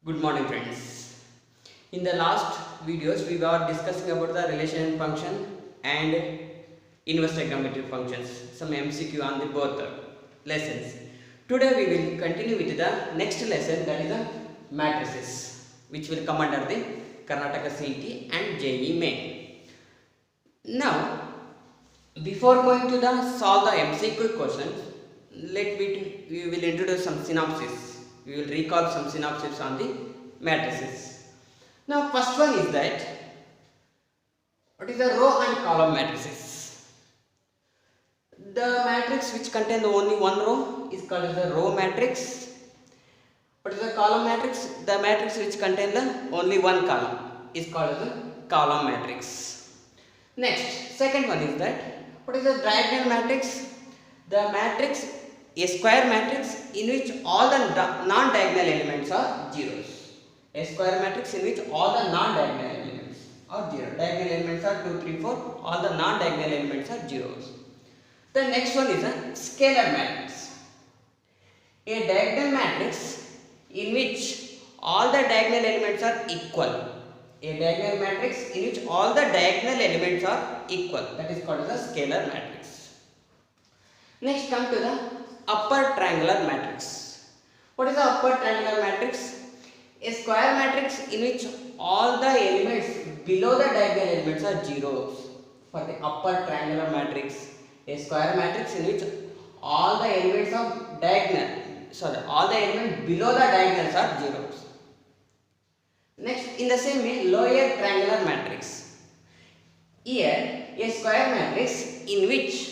Good morning friends. In the last videos we were discussing about the relation function and inverse trigonometric functions, some MCQ on the both lessons. Today we will continue with the next lesson, that is the matrices, which will come under the Karnataka CET and JEE Main. Now before going to the solve the MCQ questions, we will introduce some synopsis. We will recall some synopsis on the matrices. Now first one is that what is the row and column matrices. The matrix which contains only one row is called as the row matrix. What is the column matrix? The matrix which contains only one column is called as the column matrix. Next, second one is that what is the diagonal matrix? The matrix, a square matrix in which all the non-diagonal elements are zeros. A square matrix in which all the non-diagonal elements are zero. Diagonal elements are 2, 3, 4. All the non-diagonal elements are zeros. The next one is a scalar matrix. A diagonal matrix in which all the diagonal elements are equal. A diagonal matrix in which all the diagonal elements are equal. That is called as a scalar matrix. Next, come to the upper triangular matrix. What is the upper triangular matrix? A square matrix in which all the elements below the diagonal elements are zeros. For the upper triangular matrix, a square matrix in which all the elements of all the elements below the diagonals are zeros. Next, in the same way, lower triangular matrix. Here, a square matrix in which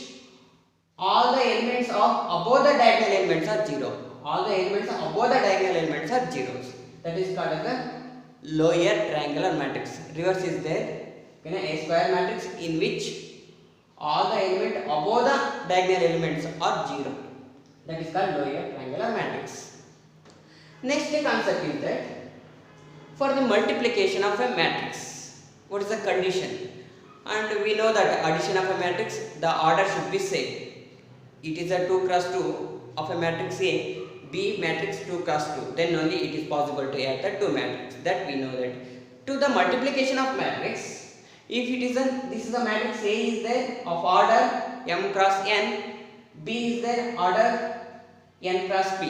all the elements of above the diagonal elements are zero. All the elements above the diagonal elements are zeros. That is called as a lower triangular matrix. Reverse is there. A square matrix in which all the elements above the diagonal elements are zero. That is called lower triangular matrix. Next concept is that for the multiplication of a matrix, what is the condition? And we know that addition of a matrix, the order should be same. It is a 2 cross 2 of a matrix A, B matrix 2 cross 2. Then only it is possible to add the two matrix. That we know that. To the multiplication of matrix, if it is this is a matrix A is there of order m cross n, B is there order n cross p.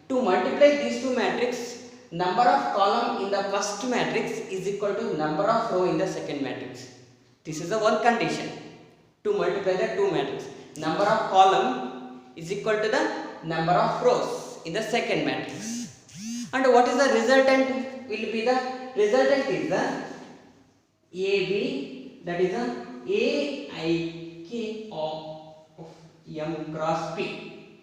To multiply these two matrices, number of column in the first matrix is equal to number of row in the second matrix. This is the one condition to multiply the two matrices. Number of column is equal to the number of rows in the second matrix. And what is the resultant? Will be the resultant is the AB, that is the AIK of m cross p.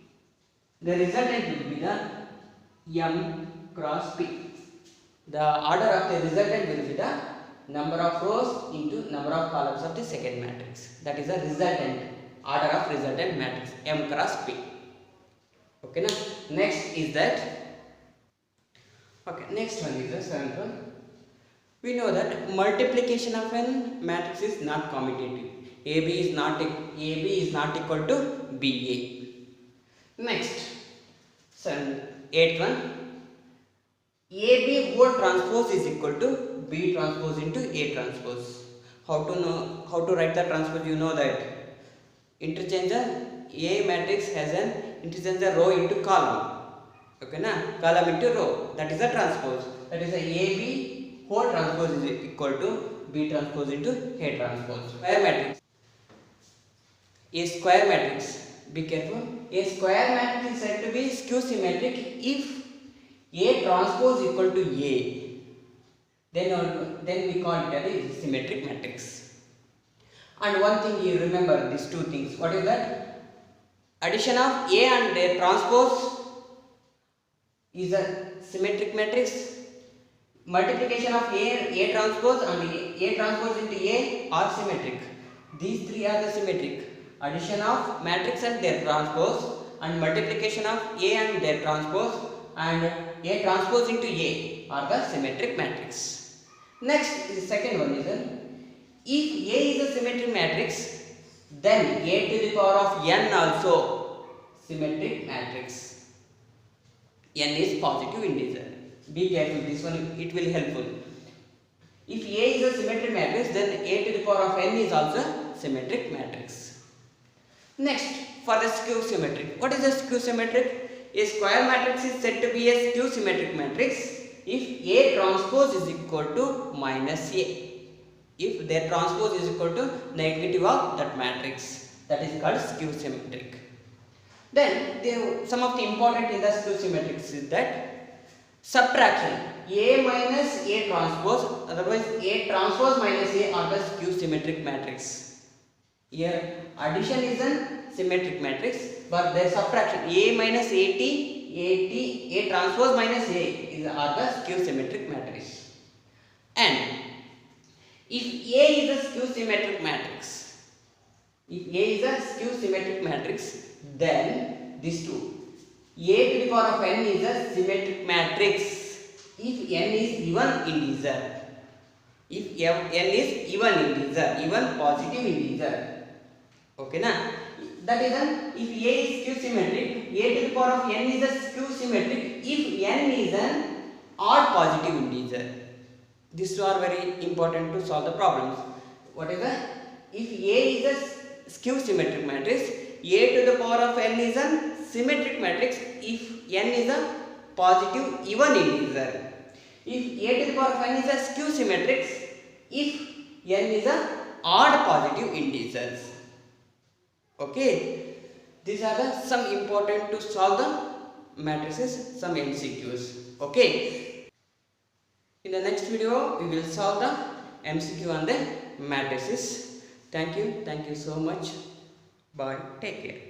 The resultant will be the m cross p. The order of the resultant will be the number of rows into number of columns of the second matrix. That is the resultant. Order of resultant matrix m cross p. Okay, now next is that. Okay, next one is the seventh one. We know that multiplication of a matrix is not commutative. AB is not equal to BA. Next, eighth one. AB whole transpose is equal to B transpose into A transpose. How to write the transpose? You know that. Interchange the A matrix has an interchange the row into column. Okay, na? Column into row. That is the transpose. That is the AB whole transpose is equal to B transpose into A transpose. Square matrix. A square matrix. Be careful. A square matrix is said to be skew symmetric if A transpose equal to A. Then we call it as a symmetric matrix. And one thing you remember, these two things. What is that? Addition of A and A transpose is a symmetric matrix. Multiplication of A transpose and A transpose into A are symmetric. These three are the symmetric. Addition of matrix and their transpose, and multiplication of A and their transpose, and A transpose into A are the symmetric matrix. Next, the second one is if A is a symmetric matrix, then A to the power of n also symmetric matrix. N is positive integer. Be careful, this one it will helpful. If A is a symmetric matrix, then A to the power of n is also symmetric matrix. Next, for the skew symmetric. What is a skew symmetric? A square matrix is said to be a skew symmetric matrix if A transpose is equal to minus A. If their transpose is equal to negative of that matrix, that is called skew symmetric. Then some of the important in the skew symmetrics is that subtraction A minus A transpose, otherwise A transpose minus A are the skew symmetric matrix. Here addition is a symmetric matrix, but the subtraction A minus A transpose minus A are the skew symmetric matrix. And if A is a skew symmetric matrix, then these two, A to the power of n is a symmetric matrix if n is even integer. If n is even positive integer. Okay na? That is if A is skew symmetric, A to the power of n is a skew symmetric if n is an odd positive integer. These two are very important to solve the problems. What is that? If A is a skew symmetric matrix, A to the power of n is a symmetric matrix if n is a positive even integer. If A to the power of n is a skew symmetric if n is a odd positive integers. Okay, these are the some important to solve the matrices, some MCQs. Okay, in the next video we will solve the MCQ on the matrices. Thank you so much. Bye, take care.